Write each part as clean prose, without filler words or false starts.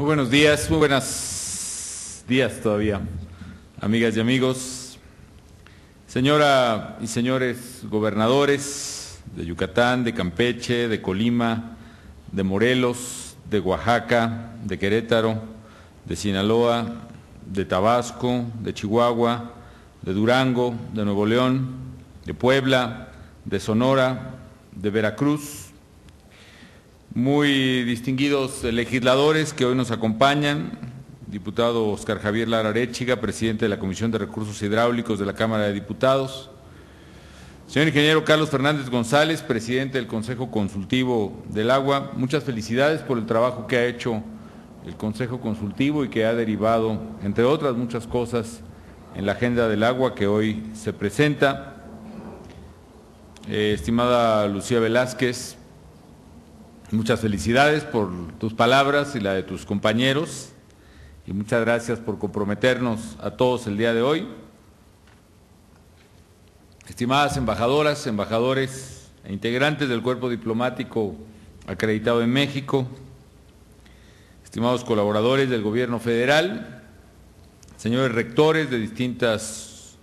Muy buenos días, muy buenos días todavía, amigas y amigos, señora y señores gobernadores de Yucatán, de Campeche, de Colima, de Morelos, de Oaxaca, de Querétaro, de Sinaloa, de Tabasco, de Chihuahua, de Durango, de Nuevo León, de Puebla, de Sonora, de Veracruz, muy distinguidos legisladores que hoy nos acompañan, diputado Óscar Javier Lara Aréchiga, presidente de la Comisión de Recursos Hidráulicos de la Cámara de Diputados, señor ingeniero Carlos Fernández González, presidente del Consejo Consultivo del Agua, muchas felicidades por el trabajo que ha hecho el Consejo Consultivo y que ha derivado, entre otras muchas cosas, en la agenda del agua que hoy se presenta. Estimada Lucía Velázquez, muchas felicidades por tus palabras y la de tus compañeros y muchas gracias por comprometernos a todos el día de hoy. Estimadas embajadoras, embajadores e integrantes del cuerpo diplomático acreditado en México, estimados colaboradores del Gobierno federal, señores rectores de distintas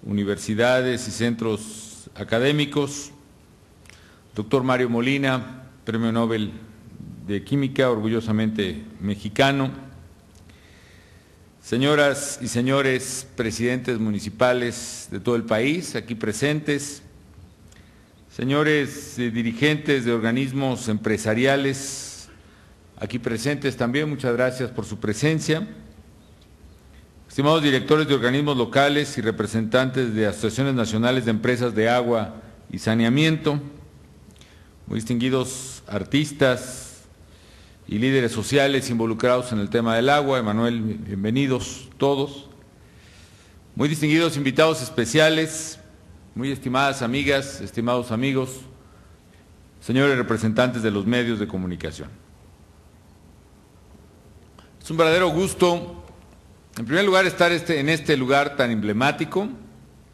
universidades y centros académicos, doctor Mario Molina, Premio Nobel de Química, orgullosamente mexicano, señoras y señores presidentes municipales de todo el país, aquí presentes, señores dirigentes de organismos empresariales, aquí presentes también, muchas gracias por su presencia, estimados directores de organismos locales y representantes de asociaciones nacionales de empresas de agua y saneamiento, muy distinguidos artistas y líderes sociales involucrados en el tema del agua. Emanuel, bienvenidos todos. Muy distinguidos invitados especiales, muy estimadas amigas, estimados amigos, señores representantes de los medios de comunicación. Es un verdadero gusto, en primer lugar, estar en este lugar tan emblemático,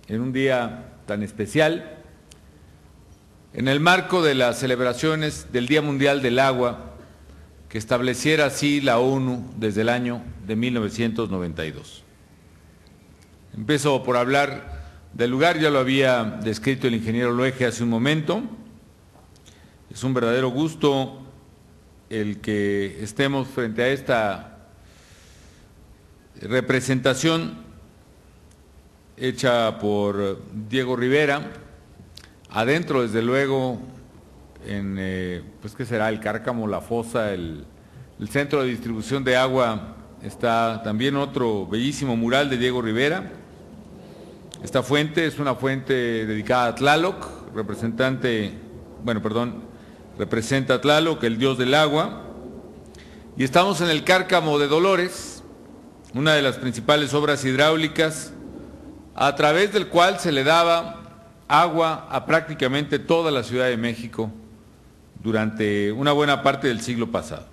en un día tan especial, en el marco de las celebraciones del Día Mundial del Agua, que estableciera así la ONU desde el año de 1992. Empiezo por hablar del lugar, ya lo había descrito el ingeniero Loeje hace un momento. Es un verdadero gusto el que estemos frente a esta representación hecha por Diego Rivera, adentro, desde luego, en, pues, ¿qué será? El Cárcamo, la fosa, el centro de distribución de agua, está también otro bellísimo mural de Diego Rivera. Esta fuente es una fuente dedicada a Tlaloc, representa a Tlaloc, el dios del agua. Y estamos en el Cárcamo de Dolores, una de las principales obras hidráulicas, a través del cual se le daba agua a prácticamente toda la Ciudad de México durante una buena parte del siglo pasado.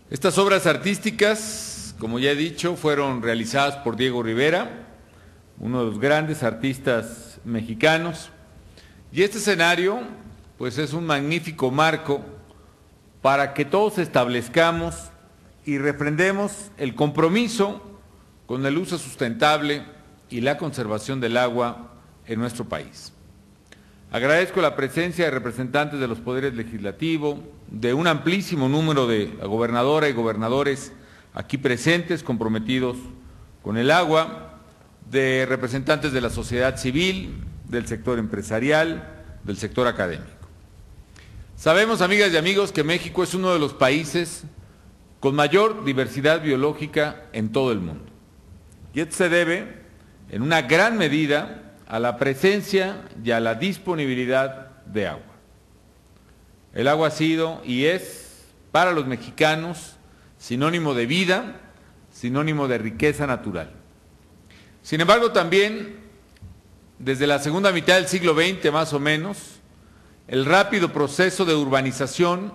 Estas obras artísticas, como ya he dicho, fueron realizadas por Diego Rivera, uno de los grandes artistas mexicanos, y este escenario pues es un magnífico marco para que todos establezcamos y refrendemos el compromiso con el uso sustentable y la conservación del agua en nuestro país. Agradezco la presencia de representantes de los poderes legislativos, de un amplísimo número de gobernadoras y gobernadores aquí presentes, comprometidos con el agua, de representantes de la sociedad civil, del sector empresarial, del sector académico. Sabemos, amigas y amigos, que México es uno de los países con mayor diversidad biológica en todo el mundo. Y esto se debe en una gran medida a la presencia y a la disponibilidad de agua. El agua ha sido y es para los mexicanos sinónimo de vida, sinónimo de riqueza natural. Sin embargo, también desde la segunda mitad del siglo XX más o menos, el rápido proceso de urbanización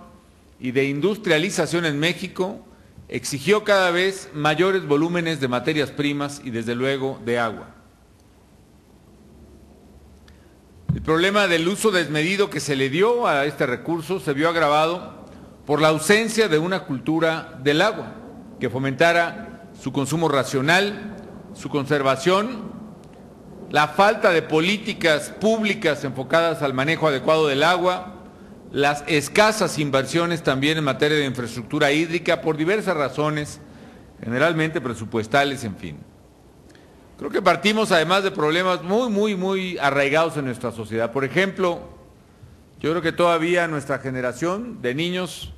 y de industrialización en México exigió cada vez mayores volúmenes de materias primas y desde luego de agua. El problema del uso desmedido que se le dio a este recurso se vio agravado por la ausencia de una cultura del agua que fomentara su consumo racional, su conservación, la falta de políticas públicas enfocadas al manejo adecuado del agua, las escasas inversiones también en materia de infraestructura hídrica por diversas razones, generalmente presupuestales, en fin. Creo que partimos además de problemas muy arraigados en nuestra sociedad. Por ejemplo, yo creo que todavía nuestra generación de niños,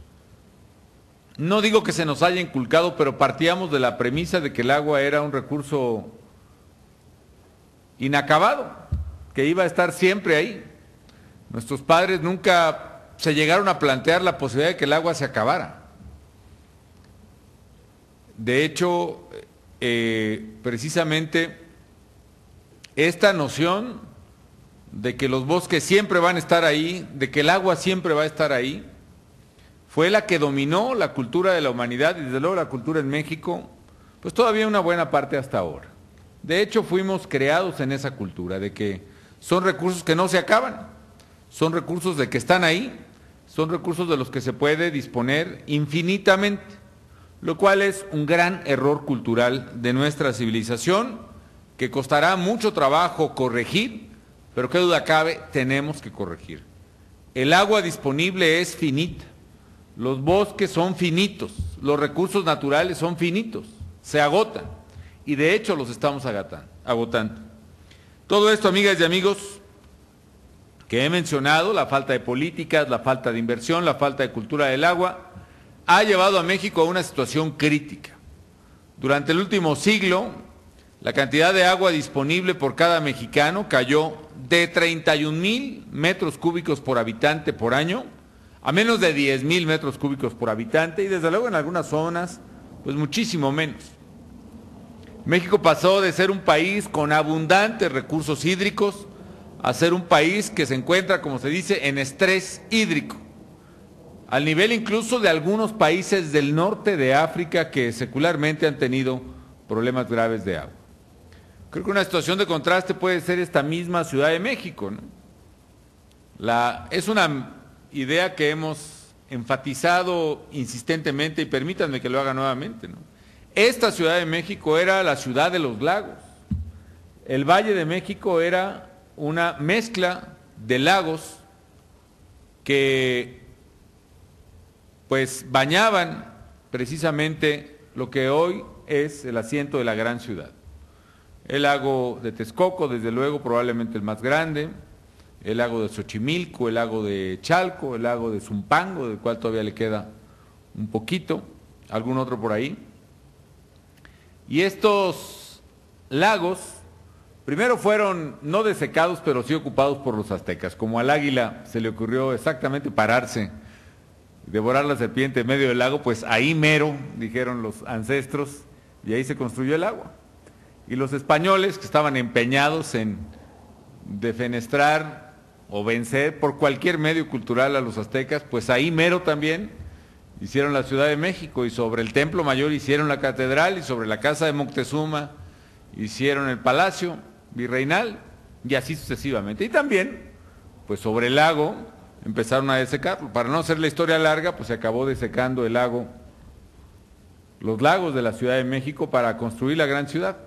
no digo que se nos haya inculcado, pero partíamos de la premisa de que el agua era un recurso inacabado, que iba a estar siempre ahí. Nuestros padres nunca se llegaron a plantear la posibilidad de que el agua se acabara. De hecho, precisamente esta noción de que los bosques siempre van a estar ahí, de que el agua siempre va a estar ahí, fue la que dominó la cultura de la humanidad y desde luego la cultura en México, pues todavía una buena parte hasta ahora. De hecho, fuimos creados en esa cultura de que son recursos que no se acaban, son recursos de que están ahí, son recursos de los que se puede disponer infinitamente, lo cual es un gran error cultural de nuestra civilización que costará mucho trabajo corregir, pero qué duda cabe, tenemos que corregir. El agua disponible es finita, los bosques son finitos, los recursos naturales son finitos, se agotan y de hecho los estamos agotando. Todo esto, amigas y amigos, que he mencionado, la falta de políticas, la falta de inversión, la falta de cultura del agua, ha llevado a México a una situación crítica. Durante el último siglo, la cantidad de agua disponible por cada mexicano cayó de 31,000 metros cúbicos por habitante por año a menos de 10,000 metros cúbicos por habitante y desde luego en algunas zonas, pues muchísimo menos. México pasó de ser un país con abundantes recursos hídricos a ser un país que se encuentra, como se dice, en estrés hídrico, al nivel incluso de algunos países del norte de África que secularmente han tenido problemas graves de agua. Creo que una situación de contraste puede ser esta misma Ciudad de México, ¿no? Es una idea que hemos enfatizado insistentemente y permítanme que lo haga nuevamente, ¿no? Esta Ciudad de México era la ciudad de los lagos. El Valle de México era una mezcla de lagos que pues bañaban precisamente lo que hoy es el asiento de la gran ciudad. El lago de Texcoco, desde luego, probablemente el más grande, el lago de Xochimilco, el lago de Chalco, el lago de Zumpango, del cual todavía le queda un poquito, algún otro por ahí. Y estos lagos, primero fueron no desecados, pero sí ocupados por los aztecas. Como al águila se le ocurrió exactamente pararse, devorar la serpiente en medio del lago, pues ahí mero, dijeron los ancestros, y ahí se construyó el agua. Y los españoles, que estaban empeñados en defenestrar o vencer por cualquier medio cultural a los aztecas, pues ahí mero también hicieron la Ciudad de México, y sobre el Templo Mayor hicieron la catedral, y sobre la casa de Moctezuma hicieron el palacio virreinal, y así sucesivamente. Y también, pues sobre el lago empezaron a desecarlo. Para no hacer la historia larga, pues se acabó desecando el lago, los lagos de la Ciudad de México para construir la gran ciudad.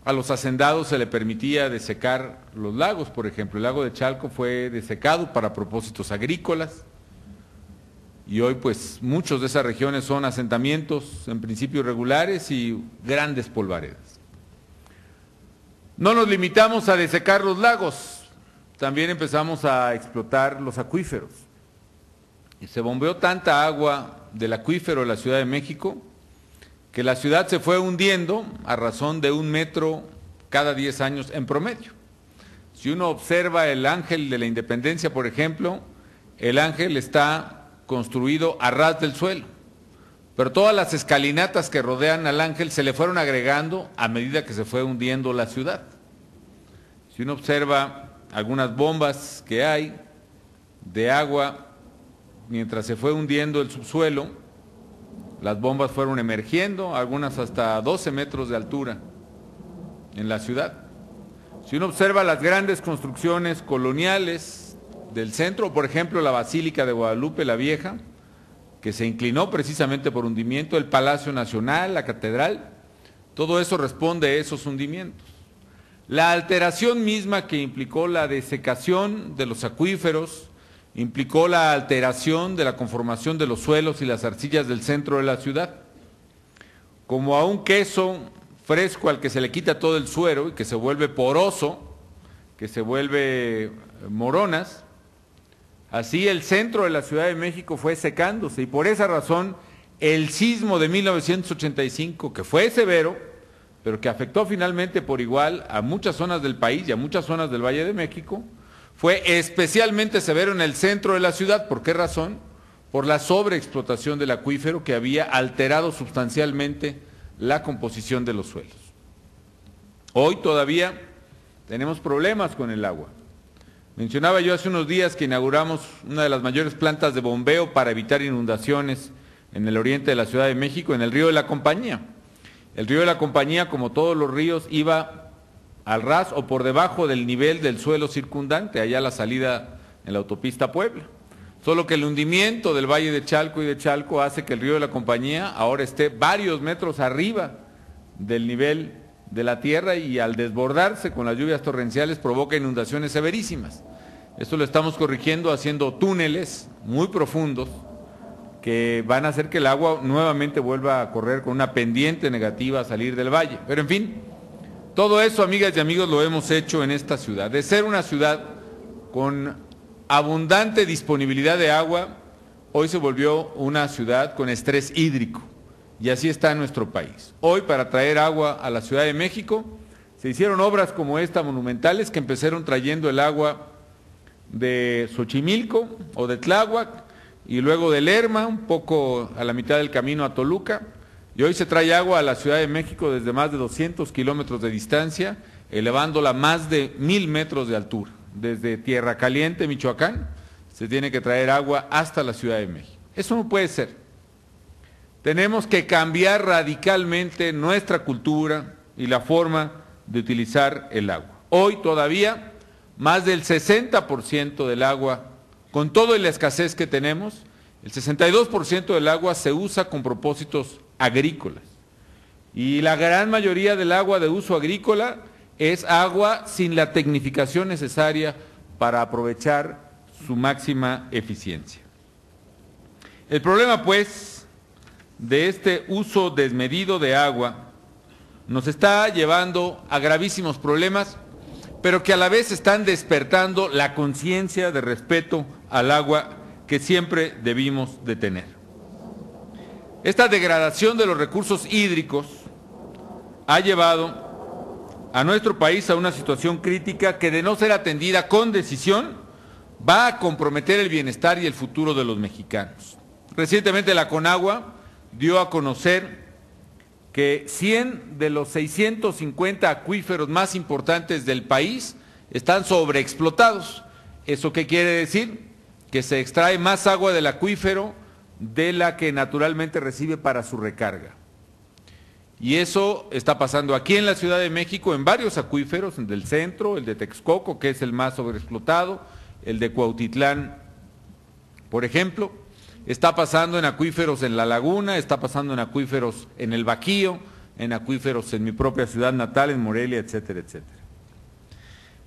A los hacendados se le permitía desecar los lagos, por ejemplo, el lago de Chalco fue desecado para propósitos agrícolas, y hoy pues muchos de esas regiones son asentamientos en principio irregulares y grandes polvaredas. No nos limitamos a desecar los lagos, también empezamos a explotar los acuíferos. Y se bombeó tanta agua del acuífero de la Ciudad de México que la ciudad se fue hundiendo a razón de 1 metro cada 10 años en promedio. Si uno observa el Ángel de la Independencia, por ejemplo, el Ángel está construido a ras del suelo, pero todas las escalinatas que rodean al Ángel se le fueron agregando a medida que se fue hundiendo la ciudad. Si uno observa algunas bombas que hay de agua, mientras se fue hundiendo el subsuelo, las bombas fueron emergiendo, algunas hasta 12 metros de altura en la ciudad. Si uno observa las grandes construcciones coloniales del centro, por ejemplo la Basílica de Guadalupe la Vieja, que se inclinó precisamente por hundimiento, el Palacio Nacional, la Catedral, todo eso responde a esos hundimientos. La alteración misma que implicó la desecación de los acuíferos, implicó la alteración de la conformación de los suelos y las arcillas del centro de la ciudad. Como a un queso fresco al que se le quita todo el suero y que se vuelve poroso, que se vuelve moronas, así el centro de la Ciudad de México fue secándose y por esa razón el sismo de 1985, que fue severo, pero que afectó finalmente por igual a muchas zonas del país y a muchas zonas del Valle de México, fue especialmente severo en el centro de la ciudad. ¿Por qué razón? Por la sobreexplotación del acuífero que había alterado sustancialmente la composición de los suelos. Hoy todavía tenemos problemas con el agua. Mencionaba yo hace unos días que inauguramos una de las mayores plantas de bombeo para evitar inundaciones en el oriente de la Ciudad de México, en el río de la Compañía. El río de la Compañía, como todos los ríos, iba al ras o por debajo del nivel del suelo circundante, allá a la salida en la autopista Puebla. Solo que el hundimiento del Valle de Chalco y de Chalco hace que el río de la Compañía ahora esté varios metros arriba del nivel de la tierra y al desbordarse con las lluvias torrenciales provoca inundaciones severísimas. Esto lo estamos corrigiendo haciendo túneles muy profundos que van a hacer que el agua nuevamente vuelva a correr con una pendiente negativa a salir del valle. Pero en fin, todo eso, amigas y amigos, lo hemos hecho en esta ciudad. De ser una ciudad con abundante disponibilidad de agua, hoy se volvió una ciudad con estrés hídrico. Y así está nuestro país. Hoy, para traer agua a la Ciudad de México, se hicieron obras como esta, monumentales, que empezaron trayendo el agua de Xochimilco o de Tláhuac, y luego de Lerma, un poco a la mitad del camino a Toluca, y hoy se trae agua a la Ciudad de México desde más de 200 kilómetros de distancia, elevándola más de 1000 metros de altura. Desde Tierra Caliente, Michoacán, se tiene que traer agua hasta la Ciudad de México. Eso no puede ser. Tenemos que cambiar radicalmente nuestra cultura y la forma de utilizar el agua. Hoy todavía más del 60% del agua, con toda la escasez que tenemos, el 62% del agua se usa con propósitos agrícolas. Y la gran mayoría del agua de uso agrícola es agua sin la tecnificación necesaria para aprovechar su máxima eficiencia. El problema, pues, de este uso desmedido de agua nos está llevando a gravísimos problemas, pero que a la vez están despertando la conciencia de respeto al agua que siempre debimos de tener. Esta degradación de los recursos hídricos ha llevado a nuestro país a una situación crítica que, de no ser atendida con decisión, va a comprometer el bienestar y el futuro de los mexicanos. Recientemente la Conagua dio a conocer que 100 de los 650 acuíferos más importantes del país están sobreexplotados. ¿Eso qué quiere decir? Que se extrae más agua del acuífero de la que naturalmente recibe para su recarga. Y eso está pasando aquí en la Ciudad de México en varios acuíferos, el del centro, el de Texcoco, que es el más sobreexplotado, el de Cuautitlán, por ejemplo. Está pasando en acuíferos en La Laguna, está pasando en acuíferos en el Bajío, en acuíferos en mi propia ciudad natal, en Morelia, etcétera, etcétera.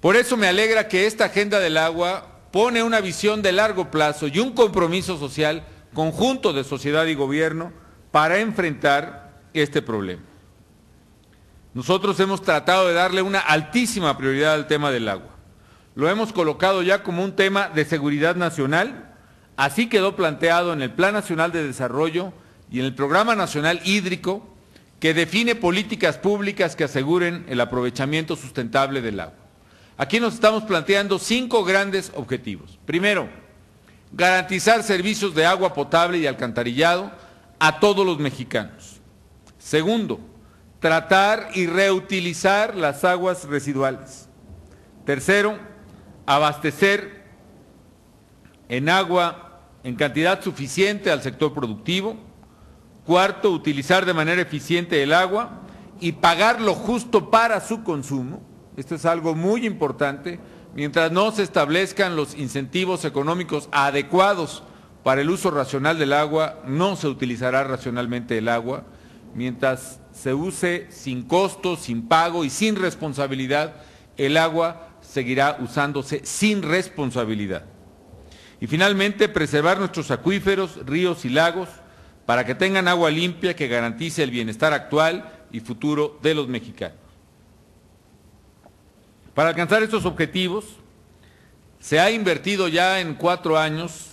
Por eso me alegra que esta agenda del agua pone una visión de largo plazo y un compromiso social conjunto de sociedad y gobierno para enfrentar este problema. Nosotros hemos tratado de darle una altísima prioridad al tema del agua. Lo hemos colocado ya como un tema de seguridad nacional. Así quedó planteado en el Plan Nacional de Desarrollo y en el Programa Nacional Hídrico, que define políticas públicas que aseguren el aprovechamiento sustentable del agua. Aquí nos estamos planteando 5 grandes objetivos. Primero, garantizar servicios de agua potable y alcantarillado a todos los mexicanos. Segundo, tratar y reutilizar las aguas residuales. Tercero, abastecer en agua en cantidad suficiente al sector productivo. Cuarto, utilizar de manera eficiente el agua y pagar lo justo para su consumo. Esto es algo muy importante, mientras no se establezcan los incentivos económicos adecuados para el uso racional del agua, no se utilizará racionalmente el agua. Mientras se use sin costo, sin pago y sin responsabilidad, el agua seguirá usándose sin responsabilidad. Y finalmente, preservar nuestros acuíferos, ríos y lagos para que tengan agua limpia que garantice el bienestar actual y futuro de los mexicanos. Para alcanzar estos objetivos, se ha invertido ya en 4 años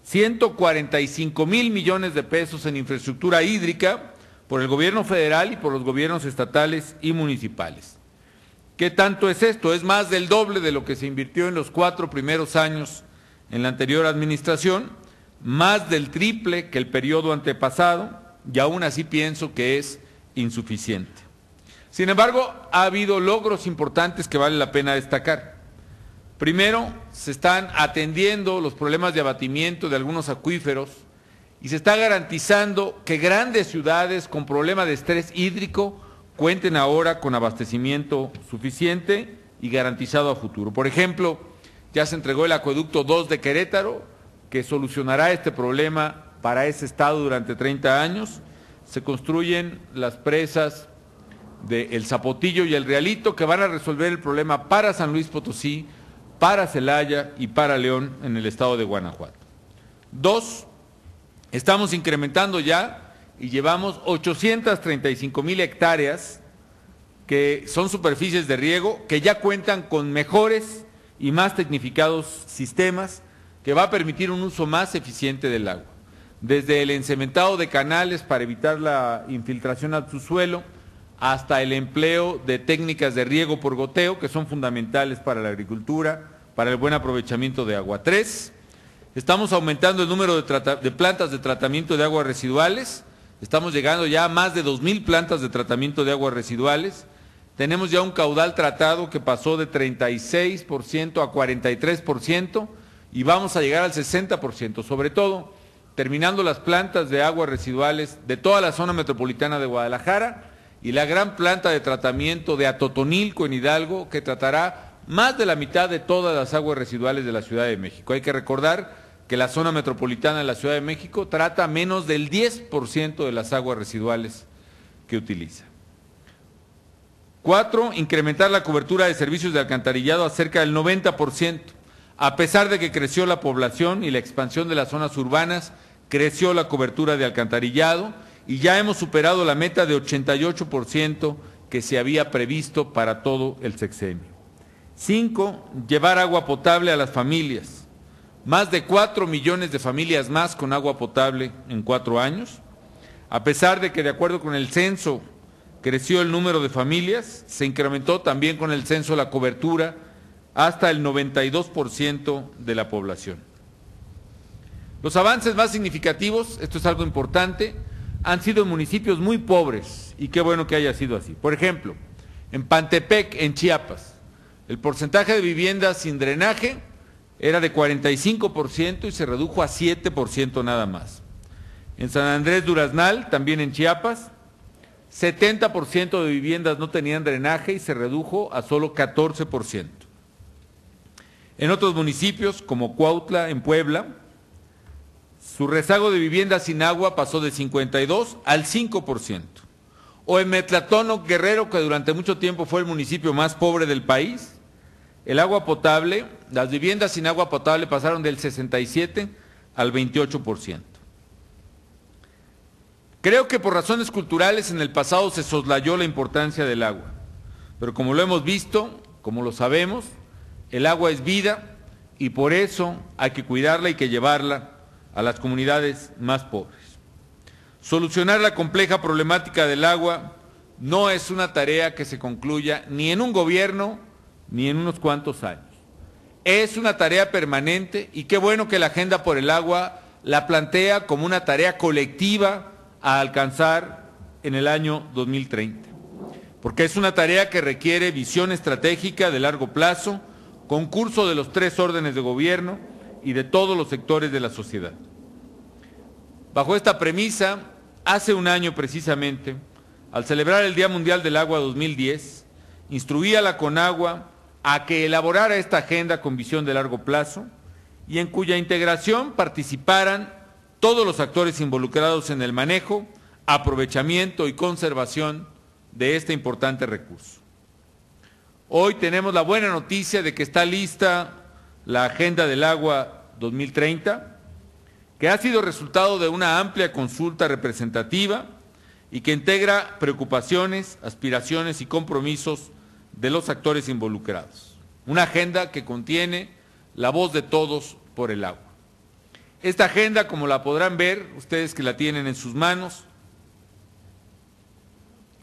145,000 millones de pesos en infraestructura hídrica por el gobierno federal y por los gobiernos estatales y municipales. ¿Qué tanto es esto? Es más del doble de lo que se invirtió en los 4 primeros años en la anterior administración, más del triple que el periodo antepasado, y aún así pienso que es insuficiente. Sin embargo, ha habido logros importantes que vale la pena destacar. Primero, se están atendiendo los problemas de abatimiento de algunos acuíferos y se está garantizando que grandes ciudades con problema de estrés hídrico cuenten ahora con abastecimiento suficiente y garantizado a futuro. Por ejemplo, ya se entregó el acueducto 2 de Querétaro, que solucionará este problema para ese estado durante 30 años. Se construyen las presas de El Zapotillo y El Realito, que van a resolver el problema para San Luis Potosí, para Celaya y para León en el estado de Guanajuato. 2, estamos incrementando ya y llevamos 835,000 hectáreas que son superficies de riego que ya cuentan con mejores y más tecnificados sistemas que va a permitir un uso más eficiente del agua. Desde el encementado de canales para evitar la infiltración al subsuelo, hasta el empleo de técnicas de riego por goteo, que son fundamentales para la agricultura, para el buen aprovechamiento de agua. 3, estamos aumentando el número de plantas de tratamiento de aguas residuales, estamos llegando ya a más de 2,000 plantas de tratamiento de aguas residuales, tenemos ya un caudal tratado que pasó de 36% a 43% y vamos a llegar al 60%, sobre todo terminando las plantas de aguas residuales de toda la zona metropolitana de Guadalajara, y la gran planta de tratamiento de Atotonilco en Hidalgo, que tratará más de la mitad de todas las aguas residuales de la Ciudad de México. Hay que recordar que la zona metropolitana de la Ciudad de México trata menos del 10% de las aguas residuales que utiliza. 4, incrementar la cobertura de servicios de alcantarillado a cerca del 90%. A pesar de que creció la población y la expansión de las zonas urbanas, creció la cobertura de alcantarillado, y ya hemos superado la meta de 88% que se había previsto para todo el sexenio. 5, llevar agua potable a las familias. Más de 4 millones de familias más con agua potable en 4 años. A pesar de que, de acuerdo con el censo, creció el número de familias, se incrementó también con el censo la cobertura hasta el 92% de la población. Los avances más significativos, esto es algo importante, han sido en municipios muy pobres, y qué bueno que haya sido así. Por ejemplo, en Pantepec, en Chiapas, el porcentaje de viviendas sin drenaje era de 45% y se redujo a 7% nada más. En San Andrés Duraznal, también en Chiapas, 70% de viviendas no tenían drenaje y se redujo a solo 14%. En otros municipios, como Cuautla, en Puebla, su rezago de viviendas sin agua pasó de 52 al 5%. O en Metlatónoc, Guerrero, que durante mucho tiempo fue el municipio más pobre del país, el agua potable, las viviendas sin agua potable pasaron del 67 al 28%. Creo que por razones culturales en el pasado se soslayó la importancia del agua, pero como lo hemos visto, como lo sabemos, el agua es vida y por eso hay que cuidarla y que llevarla a las comunidades más pobres. Solucionar la compleja problemática del agua no es una tarea que se concluya ni en un gobierno ni en unos cuantos años. Es una tarea permanente y qué bueno que la Agenda por el Agua la plantea como una tarea colectiva a alcanzar en el año 2030, porque es una tarea que requiere visión estratégica de largo plazo, concurso de los 3 órdenes de gobierno y de todos los sectores de la sociedad. Bajo esta premisa, hace un año precisamente, al celebrar el Día Mundial del Agua 2010, instruí a la CONAGUA a que elaborara esta agenda con visión de largo plazo y en cuya integración participaran todos los actores involucrados en el manejo, aprovechamiento y conservación de este importante recurso. Hoy tenemos la buena noticia de que está lista la Agenda del Agua 2030, que ha sido resultado de una amplia consulta representativa y que integra preocupaciones, aspiraciones y compromisos de los actores involucrados. Una agenda que contiene la voz de todos por el agua. Esta agenda, como la podrán ver, ustedes que la tienen en sus manos,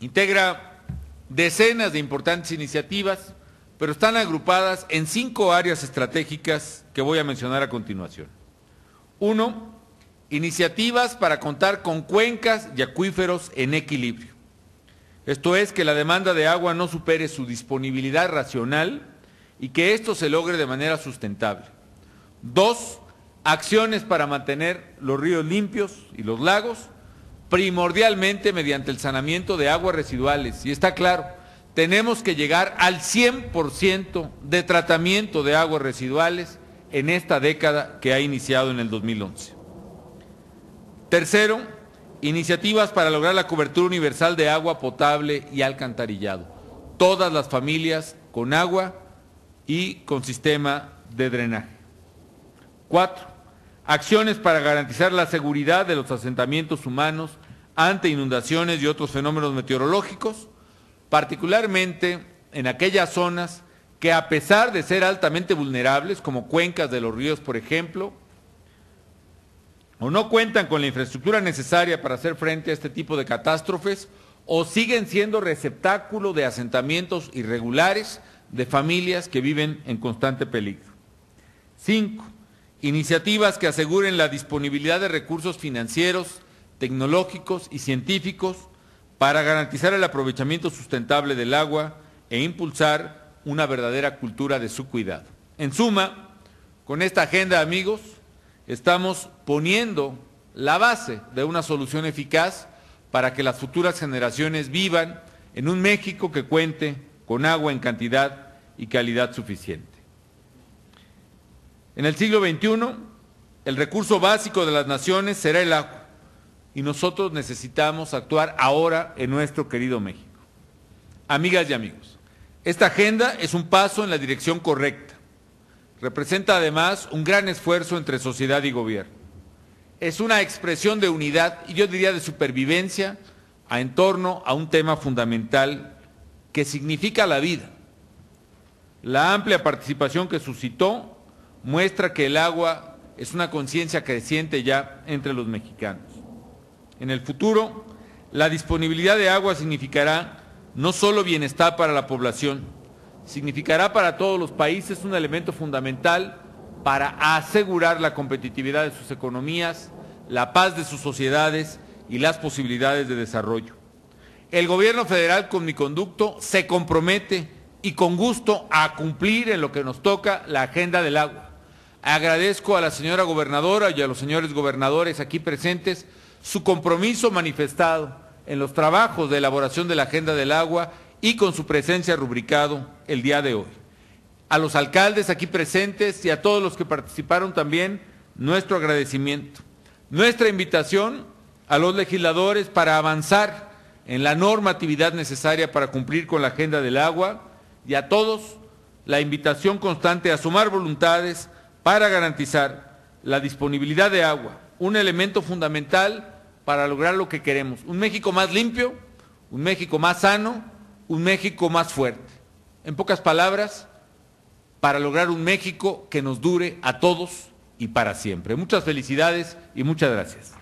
integra decenas de importantes iniciativas, pero están agrupadas en 5 áreas estratégicas que voy a mencionar a continuación. 1. Iniciativas para contar con cuencas y acuíferos en equilibrio. Esto es, que la demanda de agua no supere su disponibilidad racional y que esto se logre de manera sustentable. 2. Acciones para mantener los ríos limpios y los lagos, primordialmente mediante el saneamiento de aguas residuales. Y está claro, tenemos que llegar al 100% de tratamiento de aguas residuales en esta década que ha iniciado en el 2011. Tercero, iniciativas para lograr la cobertura universal de agua potable y alcantarillado. Todas las familias con agua y con sistema de drenaje. 4. Acciones para garantizar la seguridad de los asentamientos humanos ante inundaciones y otros fenómenos meteorológicos, particularmente en aquellas zonas que, a pesar de ser altamente vulnerables, como cuencas de los ríos, por ejemplo, o no cuentan con la infraestructura necesaria para hacer frente a este tipo de catástrofes, o siguen siendo receptáculo de asentamientos irregulares de familias que viven en constante peligro. 5. Iniciativas que aseguren la disponibilidad de recursos financieros, tecnológicos y científicos para garantizar el aprovechamiento sustentable del agua e impulsar una verdadera cultura de su cuidado. En suma, con esta agenda, amigos, estamos poniendo la base de una solución eficaz para que las futuras generaciones vivan en un México que cuente con agua en cantidad y calidad suficiente. En el siglo XXI, el recurso básico de las naciones será el agua, y nosotros necesitamos actuar ahora en nuestro querido México. Amigas y amigos, esta agenda es un paso en la dirección correcta. Representa además un gran esfuerzo entre sociedad y gobierno. Es una expresión de unidad y yo diría de supervivencia en torno a un tema fundamental que significa la vida. La amplia participación que suscitó muestra que el agua es una conciencia creciente ya entre los mexicanos. En el futuro, la disponibilidad de agua significará no solo bienestar para la población, significará para todos los países un elemento fundamental para asegurar la competitividad de sus economías, la paz de sus sociedades y las posibilidades de desarrollo. El gobierno federal, con mi conducto, se compromete y con gusto a cumplir en lo que nos toca la agenda del agua. Agradezco a la señora gobernadora y a los señores gobernadores aquí presentes su compromiso manifestado en los trabajos de elaboración de la agenda del agua y con su presencia rubricado el día de hoy. A los alcaldes aquí presentes y a todos los que participaron también, nuestro agradecimiento. Nuestra invitación a los legisladores para avanzar en la normatividad necesaria para cumplir con la agenda del agua, y a todos la invitación constante a sumar voluntades para garantizar la disponibilidad de agua, un elemento fundamental para lograr lo que queremos: un México más limpio, un México más sano, un México más fuerte. En pocas palabras, para lograr un México que nos dure a todos y para siempre. Muchas felicidades y muchas gracias.